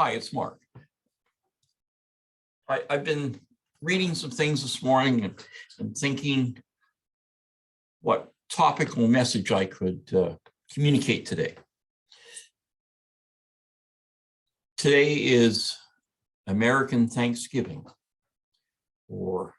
Hi, it's Mark. I've been reading some things this morning and thinking what topical message I could communicate today. Today is American Thanksgiving, or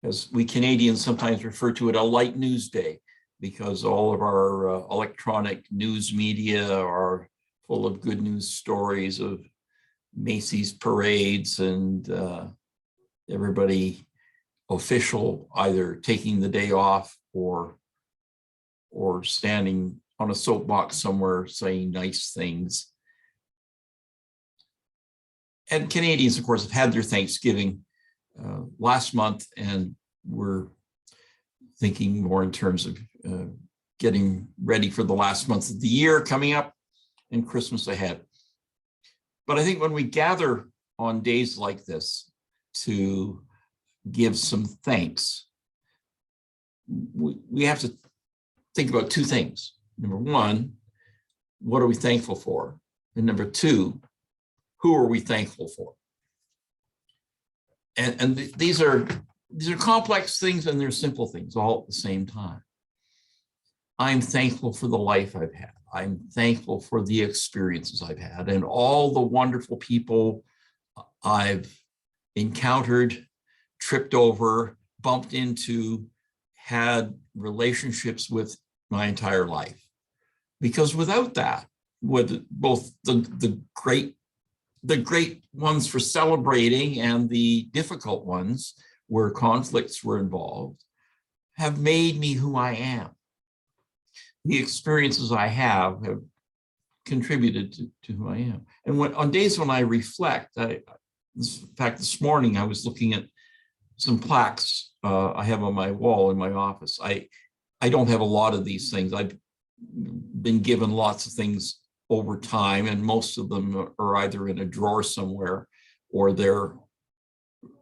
as we Canadians sometimes refer to it, a light news day, because all of our electronic news media are full of good news stories of Macy's parades and everybody official either taking the day off or standing on a soapbox somewhere saying nice things. And Canadians, of course, have had their Thanksgiving last month, and we're thinking more in terms of getting ready for the last month of the year coming up and Christmas ahead. But I think when we gather on days like this to give some thanks, we have to think about two things. Number one, what are we thankful for? And number two, who are we thankful for? And these are complex things and they're simple things all at the same time. I'm thankful for the life I've had. I'm thankful for the experiences I've had and all the wonderful people I've encountered, tripped over, bumped into, had relationships with my entire life. Because without that, with both the great ones for celebrating and the difficult ones where conflicts were involved, have made me who I am. The experiences I have contributed to who I am. And on days when I reflect, in fact, this morning I was looking at some plaques I have on my wall in my office. I don't have a lot of these things. I've been given lots of things over time, and most of them are either in a drawer somewhere or they're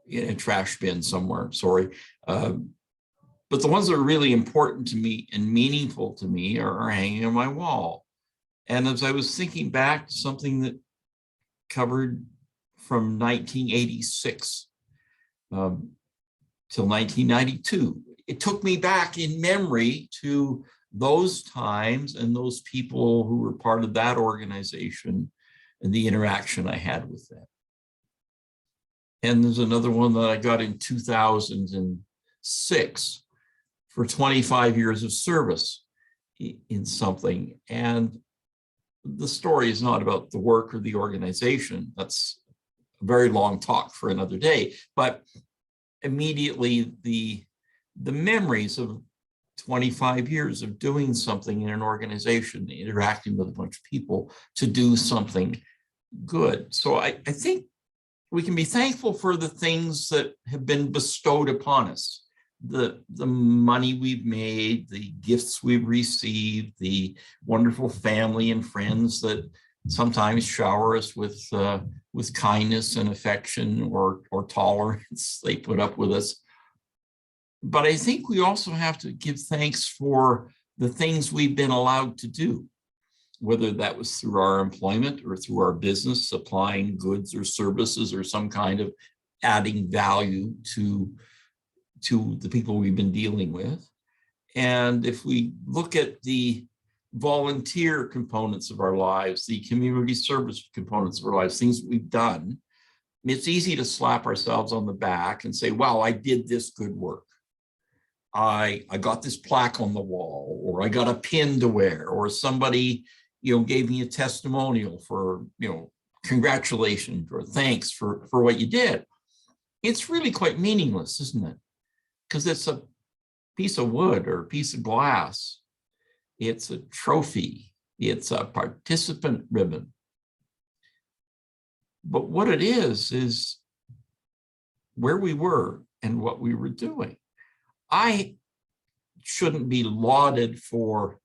in a trash bin somewhere, sorry. But the ones that are really important to me and meaningful to me are hanging on my wall. And as I was thinking back to something that covered from 1986 till 1992, it took me back in memory to those times and those people who were part of that organization and the interaction I had with them. And there's another one that I got in 2006 for 25 years of service in something. And the story is not about the work or the organization. That's a very long talk for another day. But immediately the memories of 25 years of doing something in an organization, interacting with a bunch of people to do something good. So I think we can be thankful for the things that have been bestowed upon us, the money we've made, the gifts we've received, the wonderful family and friends that sometimes shower us with kindness and affection or tolerance. They put up with us. But I think we also have to give thanks for the things we've been allowed to do, whether that was through our employment or through our business, supplying goods or services or some kind of adding value to the people we've been dealing with. And if we look at the volunteer components of our lives, the community service components of our lives, things we've done, it's easy to slap ourselves on the back and say, wow, I did this good work. I got this plaque on the wall, or I got a pin to wear, or somebody, gave me a testimonial for, congratulations or thanks for what you did. It's really quite meaningless, isn't it? Because it's a piece of wood or a piece of glass. It's a trophy. It's a participant ribbon. But what it is where we were and what we were doing. I shouldn't be lauded for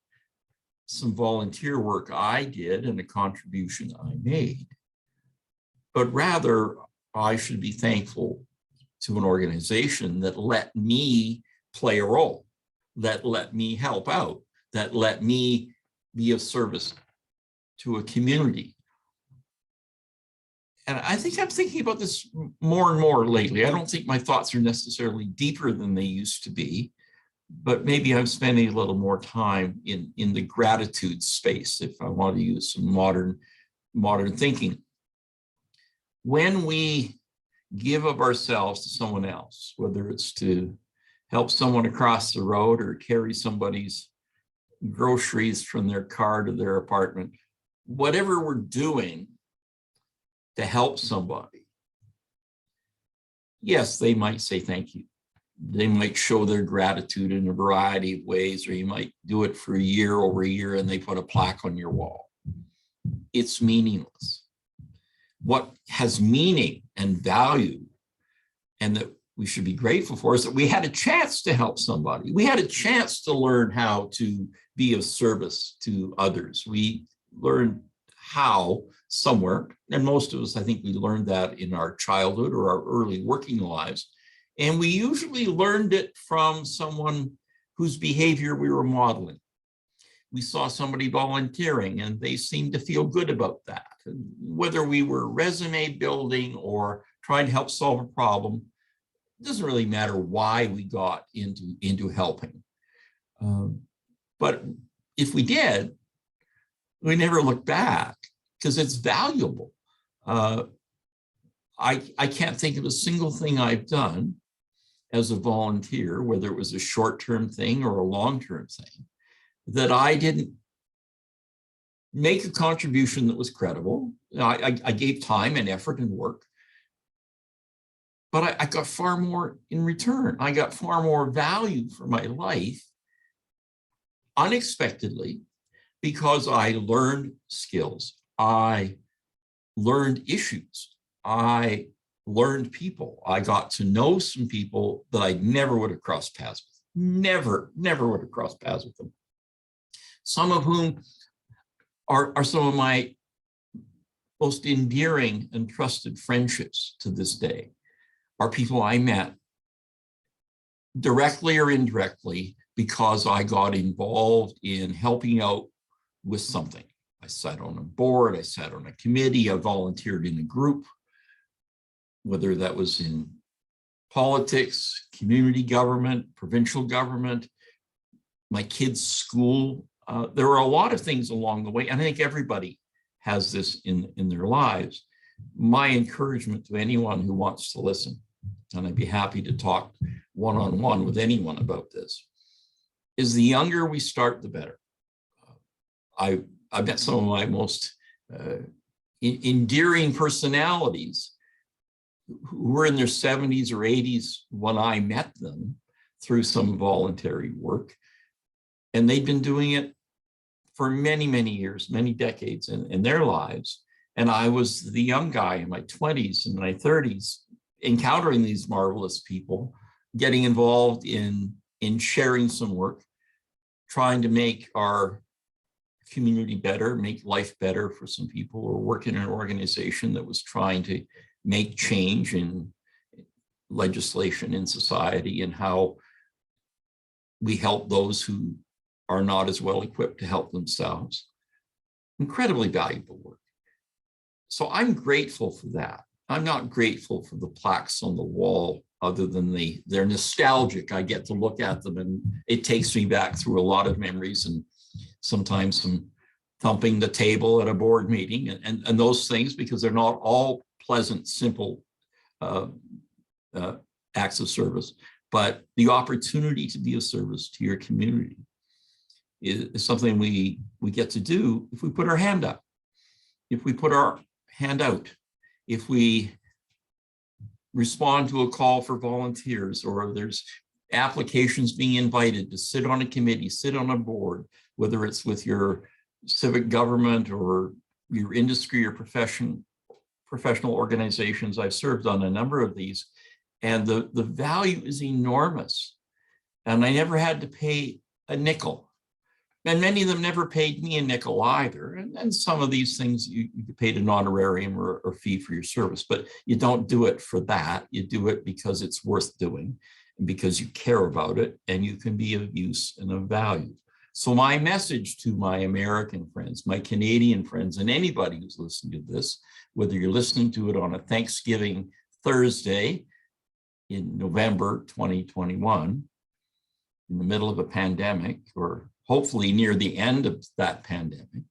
some volunteer work I did and a contribution I made, but rather I should be thankful to an organization that let me play a role, that let me help out, that let me be of service to a community. And I think I'm thinking about this more and more lately. I don't think my thoughts are necessarily deeper than they used to be, but maybe I'm spending a little more time in the gratitude space, if I want to use some modern thinking. When we give of ourselves to someone else, whether it's to help someone across the road or carry somebody's groceries from their car to their apartment, whatever we're doing to help somebody, yes, they might say thank you. They might show their gratitude in a variety of ways, or you might do it for a year over a year and they put a plaque on your wall. It's meaningless. What has meaning and value, and that we should be grateful for, is that we had a chance to help somebody. We had a chance to learn how to be of service to others. We learned how somewhere, and most of us, I think we learned that in our childhood or our early working lives. And we usually learned it from someone whose behavior we were modeling. We saw somebody volunteering and they seemed to feel good about that. And whether we were resume building or trying to help solve a problem, it doesn't really matter why we got into helping. But if we did, we never look back because it's valuable. I can't think of a single thing I've done as a volunteer, whether it was a short-term thing or a long-term thing, that I didn't make a contribution that was credible. I gave time and effort and work, but I got far more in return. I got far more value for my life unexpectedly because I learned skills. I learned issues. I learned people. I got to know some people that I never would have crossed paths with. Never would have crossed paths with them. Some of whom are some of my most endearing and trusted friendships to this day, are people I met directly or indirectly because I got involved in helping out with something. I sat on a board, I sat on a committee, I volunteered in a group, whether that was in politics, community government, provincial government, my kids' school. There were a lot of things along the way, and I think everybody has this in their lives. My encouragement to anyone who wants to listen, and I'd be happy to talk one-on-one with anyone about this, is the younger we start, the better. I met some of my most endearing personalities who were in their 70s or 80s when I met them through some voluntary work. And they'd been doing it for many, many years, many decades in their lives. And I was the young guy in my 20s and my 30s, encountering these marvelous people, getting involved in sharing some work, trying to make our community better, make life better for some people, or work in an organization that was trying to make change in legislation in society and how we help those who are not as well equipped to help themselves. Incredibly valuable work. So I'm grateful for that. I'm not grateful for the plaques on the wall, other than they're nostalgic. I get to look at them and it takes me back through a lot of memories, and sometimes some thumping the table at a board meeting and those things, because they're not all pleasant, simple acts of service, but the opportunity to be of service to your community is something we get to do if we put our hand up, if we put our hand out, if we respond to a call for volunteers, or there's applications being invited to sit on a committee, sit on a board, whether it's with your civic government or your industry or professional organizations. I've served on a number of these, and the value is enormous. And I never had to pay a nickel. And many of them never paid me a nickel either. And some of these things you paid an honorarium or fee for your service, but you don't do it for that. You do it because it's worth doing and because you care about it and you can be of use and of value. So my message to my American friends, my Canadian friends, and anybody who's listening to this, whether you're listening to it on a Thanksgiving Thursday in November 2021, in the middle of a pandemic, or hopefully near the end of that pandemic,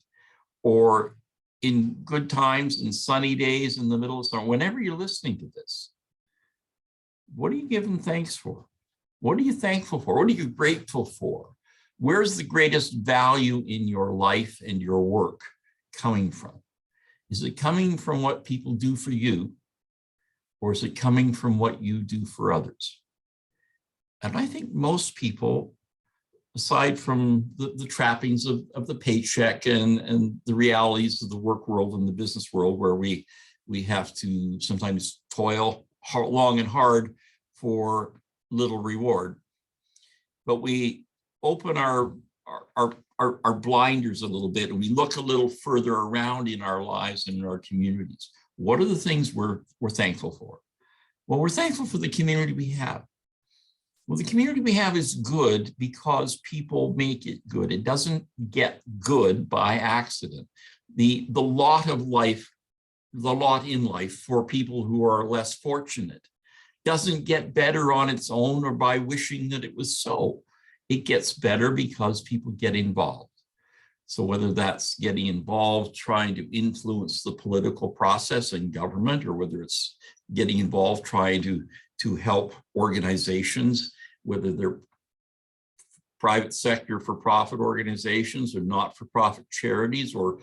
or in good times and sunny days in the middle of summer, whenever you're listening to this, what are you giving thanks for? What are you thankful for? What are you grateful for? Where's the greatest value in your life and your work coming from? Is it coming from what people do for you, or is it coming from what you do for others? And I think most people, aside from the trappings of the paycheck and the realities of the work world and the business world, where we have to sometimes toil long and hard for little reward, but we open our blinders a little bit and we look a little further around in our lives and in our communities. What are the things we're thankful for? Well, we're thankful for the community we have. Well, the community we have is good because people make it good. It doesn't get good by accident. The lot in life for people who are less fortunate doesn't get better on its own or by wishing that it was so. It gets better because people get involved. So whether that's getting involved, trying to influence the political process and government, or whether it's getting involved trying to help organizations, whether they're private sector for-profit organizations or not-for-profit charities, or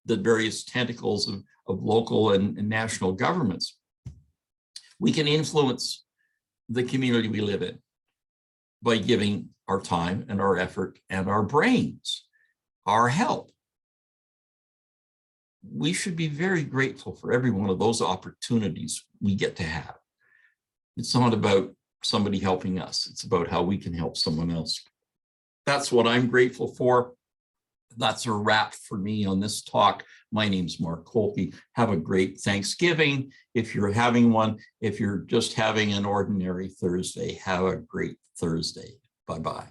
the various tentacles of local and national governments, we can influence the community we live in by giving our time and our effort and our brains, our help. We should be very grateful for every one of those opportunities we get to have. It's not about somebody helping us. It's about how we can help someone else. That's what I'm grateful for. That's a wrap for me on this talk. My name's Mark Kolke. Have a great Thanksgiving. If you're having one, if you're just having an ordinary Thursday, have a great Thursday. Bye-bye.